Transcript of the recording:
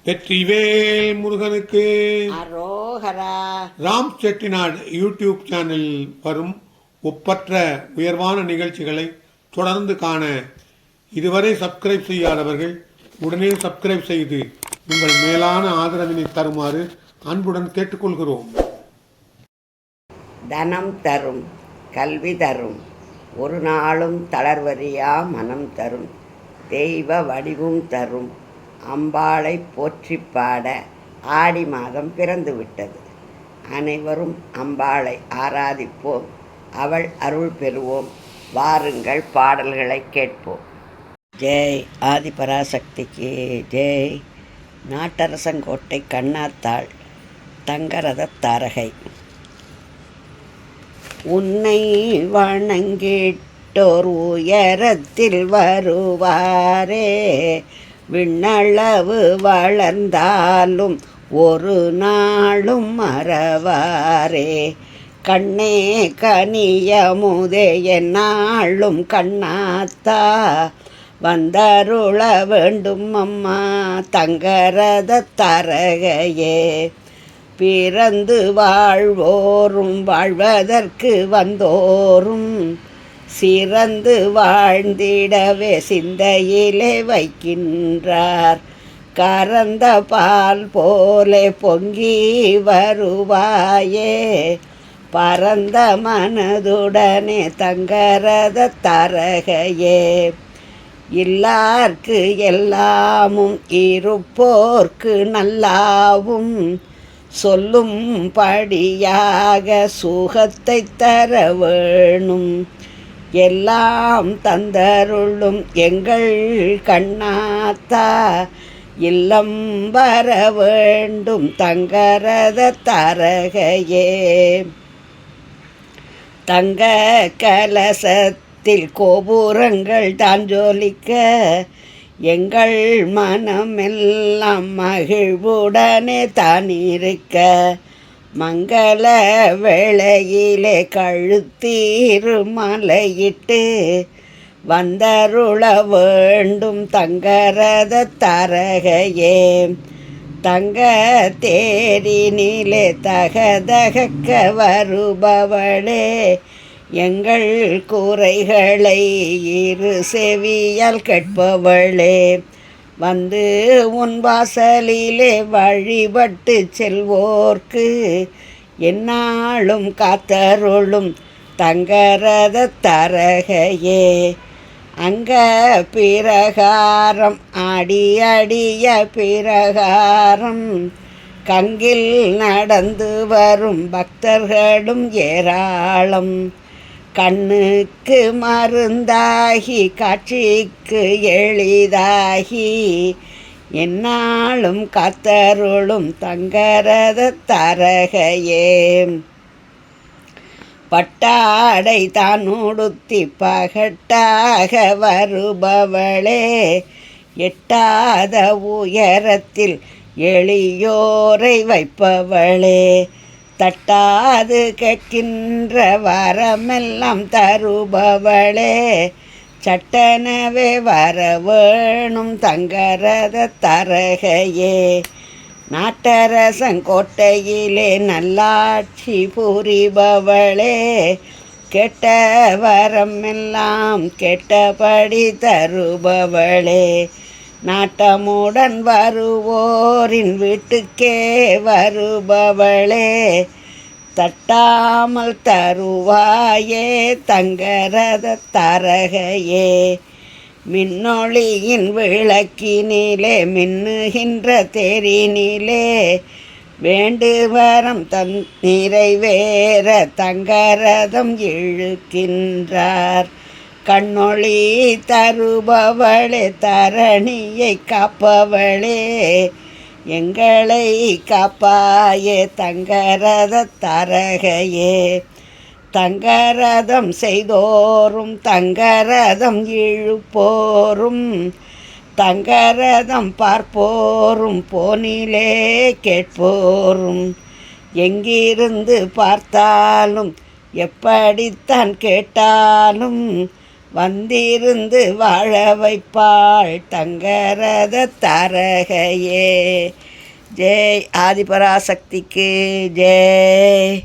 வெற்றிவேல் முருகனுக்கு அரோகரா. ராம் செட்டிநாடு யூடியூப் சேனலில் வரும் ஒப்பற்ற உயர்வான நிகழ்ச்சிகளை தொடர்ந்து காண இதுவரை சப்ஸ்கிரைப் செய்யாதவர்கள் உடனே சப்ஸ்கிரைப் செய்து உங்கள் மேலான ஆதரவினை தருமாறு அன்புடன் கேட்டுக்கொள்கிறோம். தனம் தரும், கல்வி தரும், ஒரு நாளும் தளர்வறியா மனம் தரும், தெய்வ வடிவும் தரும், அம்பாளை போற்றி பாட ஆடி மாதம் பிறந்து விட்டது. அனைவரும் அம்பாளை ஆராதிப்போம், அவள் அருள் பெறுவோம். வாருங்கள், பாடல்களை கேட்போம். ஜெய் ஆதிபராசக்திக்கு ஜெய். நாட்டரசங்கோட்டை கண்ணாத்தாள் தங்கரத தாரகை. உன்னை வணங்கிட்டோர் உயரத்தில் வருவாரே, விண்ணளவு வளர்ந்தாலும் ஒரு நாளும் மறவாரே. கண்ணே கனியமுதே என்னாளும் கண்ணாத்தா, வந்தருள வேண்டும் அம்மா தங்கரத தரகையே. பிறந்து வாழ்வோரும் வாழ்வதற்கு வந்தோரும் சிறந்து வாழ்ந்திடவே சிந்தையிலே வைக்கின்றார். கறந்த பால் போலே பொங்கி வருவாயே, பரந்த மனதுடனே தங்கரத தரகையே. இல்லார்க்கு எல்லாமும் இருப்போர்க்கு நல்லாவும் சொல்லும்படியாக சுகத்தை தர வேணும். எல்லாம் தந்தருளும் எங்கள் கண்ணாத்தா, இல்லம் வர வேண்டும் தங்கரத தரகையே. தங்க கலசத்தில் கோபுரங்கள் தான் ஜொலிக்க, எங்கள் மனமெல்லாம் மகிழ்வுடனே தான் இருக்க. மங்கள வேளையிலே கழுத்தீரு மலையிட்டு வந்தருள வேண்டும் தங்கரத தரகையே. தங்க தேரினிலே தகதகக்க வருபவளே, எங்கள் குறைகளை இரு செவியால் கேட்பவளே. வந்து உன் வாசலிலே வழிபட்டு செல்வோர்க்கு என்னாலும் காத்தருளும் தங்கரத தரகையே. அங்க பிரகாரம் அடி அடிய பிரகாரம் கங்கில் நடந்து வரும் பக்தர்களும் ஏராளம். கண்ணுக்கு மருந்தாகி காட்சிக்கு எளிதாகி என்னாலும் காத்தருளும் தங்கரத தரகையே. பட்டாடை தான் உடுத்தி பகட்டாக வருபவளே, எட்டாத உயரத்தில் எளியோரை வைப்பவளே. தட்டாது கேட்கின்ற வரமெல்லாம் தருபவளே, சட்டனவே வர வேணும் தங்கரத தரகையே. நாட்டரசங்கோட்டையிலே நல்லாட்சி புரிபவளே, கெட்ட வரமெல்லாம் கெட்டபடி தருபவளே. நாட்டமுடன் வருவோரின் வீட்டுக்கே வருபவளே, தட்டாமல் தருவாயே தங்கரத தரகையே. மின்னொளியின் விளக்கினிலே மின்னுகின்ற தேரினிலே வேண்டுவரம் நிறைவேற தங்கரதம் இழுக்கின்றார். கண்ணொளி தருபவளே, தரணியை காப்பவளே, எங்களை காப்பாயே தங்கரத தரகையே. தங்கரதம் செய்தோறும் தங்கரதம் இழுப்போரும் தங்கரதம் பார்ப்போரும் போனிலே கேட்போரும் எங்கிருந்து பார்த்தாலும் எப்படித்தான் கேட்டாலும் வந்திருந்து வாழ வைப்பாள் தங்கரத தாரகையே. ஜெய் ஆதிபராசக்திக்கு ஜெய்.